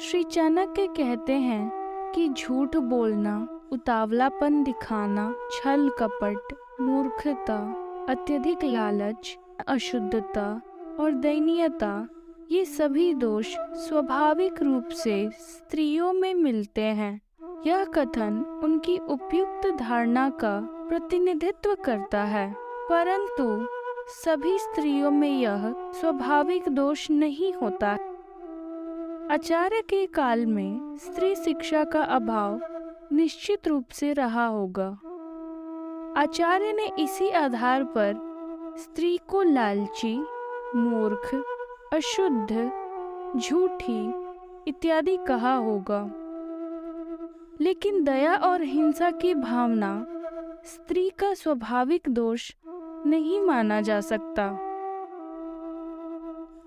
श्री चाणक्य कहते हैं कि झूठ बोलना, उतावलापन दिखाना, छल कपट, मूर्खता, अत्यधिक लालच, अशुद्धता और दयनीयता, ये सभी दोष स्वाभाविक रूप से स्त्रियों में मिलते हैं। यह कथन उनकी उपयुक्त धारणा का प्रतिनिधित्व करता है, परंतु सभी स्त्रियों में यह स्वाभाविक दोष नहीं होता। आचार्य के काल में स्त्री शिक्षा का अभाव निश्चित रूप से रहा होगा। आचार्य ने इसी आधार पर स्त्री को लालची, मूर्ख, अशुद्ध, झूठी इत्यादि कहा होगा। लेकिन दया और हिंसा की भावना स्त्री का स्वाभाविक दोष नहीं माना जा सकता।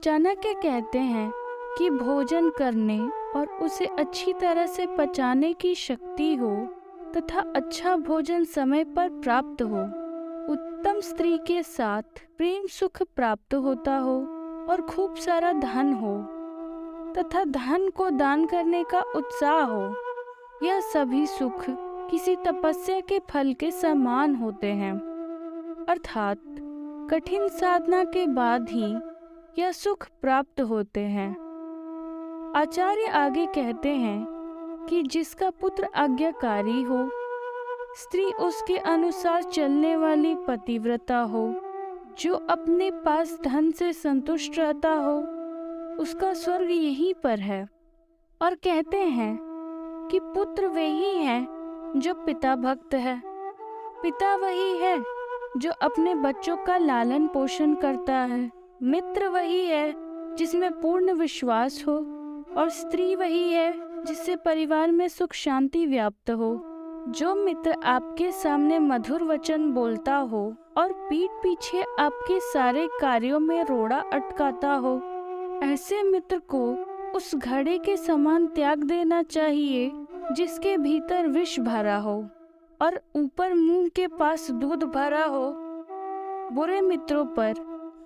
चाणक्य कहते हैं कि भोजन करने और उसे अच्छी तरह से पचाने की शक्ति हो तथा अच्छा भोजन समय पर प्राप्त हो, उत्तम स्त्री के साथ प्रेम सुख प्राप्त होता हो और खूब सारा धन हो तथा धन को दान करने का उत्साह हो, यह सभी सुख किसी तपस्या के फल के समान होते हैं, अर्थात कठिन साधना के बाद ही यह सुख प्राप्त होते हैं। आचार्य आगे कहते हैं कि जिसका पुत्र आज्ञाकारी हो, स्त्री उसके अनुसार चलने वाली पतिव्रता हो, जो अपने पास धन से संतुष्ट रहता हो, उसका स्वर्ग यहीं पर है। और कहते हैं कि पुत्र वही है जो पिता भक्त है, पिता वही है जो अपने बच्चों का लालन पोषण करता है, मित्र वही है जिसमें पूर्ण विश्वास हो, और स्त्री वही है जिससे परिवार में सुख शांति व्याप्त हो। जो मित्र आपके सामने मधुर वचन बोलता हो और पीठ पीछे आपके सारे कार्यों में रोड़ा अटकाता हो, ऐसे मित्र को उस घड़े के समान त्याग देना चाहिए जिसके भीतर विष भरा हो और ऊपर मुंह के पास दूध भरा हो। बुरे मित्रों पर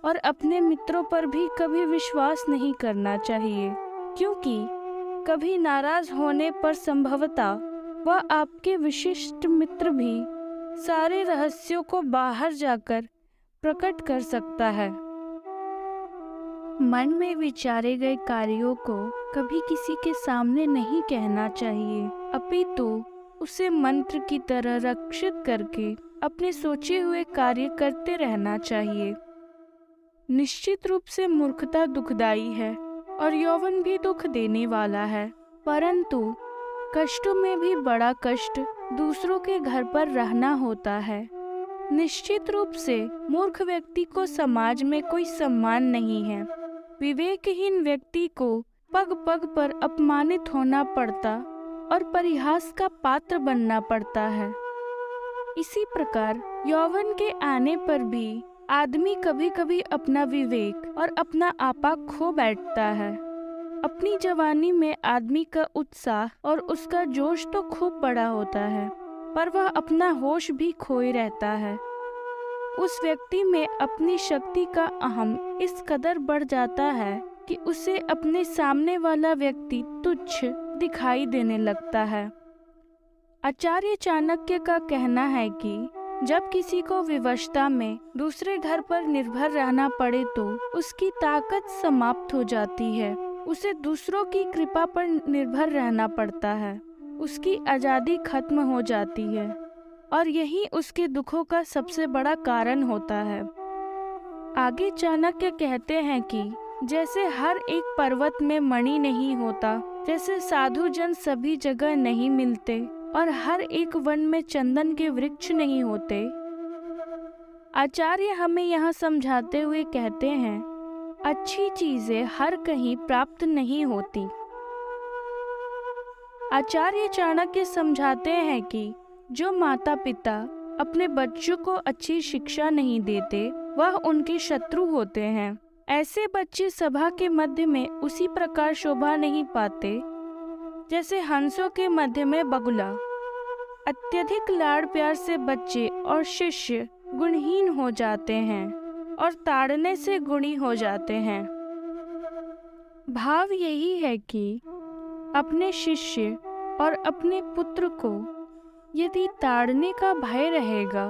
और अपने मित्रों पर भी कभी विश्वास नहीं करना चाहिए, क्योंकि कभी नाराज होने पर संभवतः वह आपके विशिष्ट मित्र भी सारे रहस्यों को बाहर जाकर प्रकट कर सकता है। मन में विचारे गए कार्यों को कभी किसी के सामने नहीं कहना चाहिए, अपितु उसे मंत्र की तरह रक्षित करके अपने सोचे हुए कार्य करते रहना चाहिए। निश्चित रूप से मूर्खता दुखदाई है और यौवन भी दुख देने वाला है, परंतु कष्टों में भी बड़ा कष्ट दूसरों के घर पर रहना होता है। निश्चित रूप से मूर्ख व्यक्ति को समाज में कोई सम्मान नहीं है। विवेकहीन व्यक्ति को पग पग पर अपमानित होना पड़ता और परिहास का पात्र बनना पड़ता है। इसी प्रकार यौवन के आने पर भी आदमी कभी कभी अपना विवेक और अपना आपा खो बैठता है। अपनी जवानी में आदमी का उत्साह और उसका जोश तो खूब बड़ा होता है, पर वह अपना होश भी खोए रहता है। उस व्यक्ति में अपनी शक्ति का अहम इस कदर बढ़ जाता है कि उसे अपने सामने वाला व्यक्ति तुच्छ दिखाई देने लगता है। आचार्य चाणक्य का कहना है कि जब किसी को विवशता में दूसरे घर पर निर्भर रहना पड़े तो उसकी ताकत समाप्त हो जाती है, उसे दूसरों की कृपा पर निर्भर रहना पड़ता है, उसकी आज़ादी खत्म हो जाती है और यही उसके दुखों का सबसे बड़ा कारण होता है। आगे चाणक्य कहते हैं कि जैसे हर एक पर्वत में मणि नहीं होता, जैसे साधु जन सभी जगह नहीं मिलते और हर एक वन में चंदन के वृक्ष नहीं होते, आचार्य हमें यहाँ समझाते हुए कहते हैं, अच्छी चीजें हर कहीं प्राप्त नहीं होती। आचार्य चाणक्य समझाते हैं कि जो माता पिता अपने बच्चों को अच्छी शिक्षा नहीं देते, वह उनके शत्रु होते हैं। ऐसे बच्चे सभा के मध्य में उसी प्रकार शोभा नहीं पाते जैसे हंसों के मध्य में बगुला। अत्यधिक लाड़ प्यार से बच्चे और शिष्य गुणहीन हो जाते हैं और ताड़ने से गुणी हो जाते हैं। भाव यही है कि अपने शिष्य और अपने पुत्र को यदि ताड़ने का भय रहेगा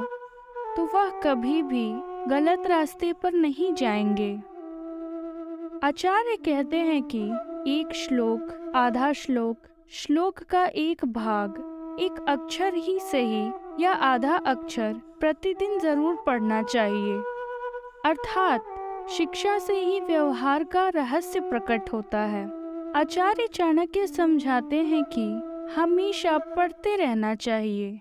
तो वह कभी भी गलत रास्ते पर नहीं जाएंगे। आचार्य कहते हैं कि एक श्लोक, आधा श्लोक, श्लोक का एक भाग, एक अक्षर ही सही या आधा अक्षर प्रतिदिन जरूर पढ़ना चाहिए। अर्थात शिक्षा से ही व्यवहार का रहस्य प्रकट होता है। आचार्य चाणक्य समझाते हैं कि हमेशा पढ़ते रहना चाहिए।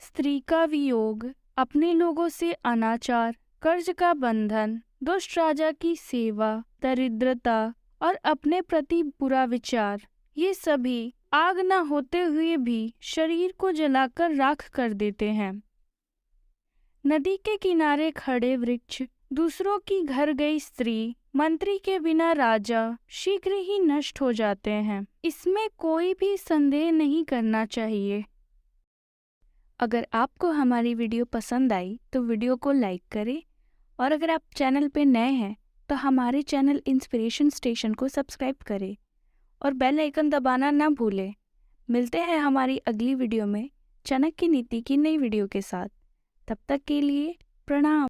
स्त्री का वियोग, अपने लोगों से अनाचार, कर्ज का बंधन, दुष्ट राजा की सेवा, दरिद्रता और अपने प्रति बुरा विचार, ये सभी आग न होते हुए भी शरीर को जलाकर राख कर देते हैं। नदी के किनारे खड़े वृक्ष, दूसरों की घर गई स्त्री, मंत्री के बिना राजा शीघ्र ही नष्ट हो जाते हैं। इसमें कोई भी संदेह नहीं करना चाहिए। अगर आपको हमारी वीडियो पसंद आई तो वीडियो को लाइक करें, और अगर आप चैनल पे नए हैं तो हमारे चैनल इंस्पिरेशन स्टेशन को सब्सक्राइब करें और बेल आइकन दबाना ना भूलें। मिलते हैं हमारी अगली वीडियो में चाणक्य नीति की नई वीडियो के साथ। तब तक के लिए प्रणाम।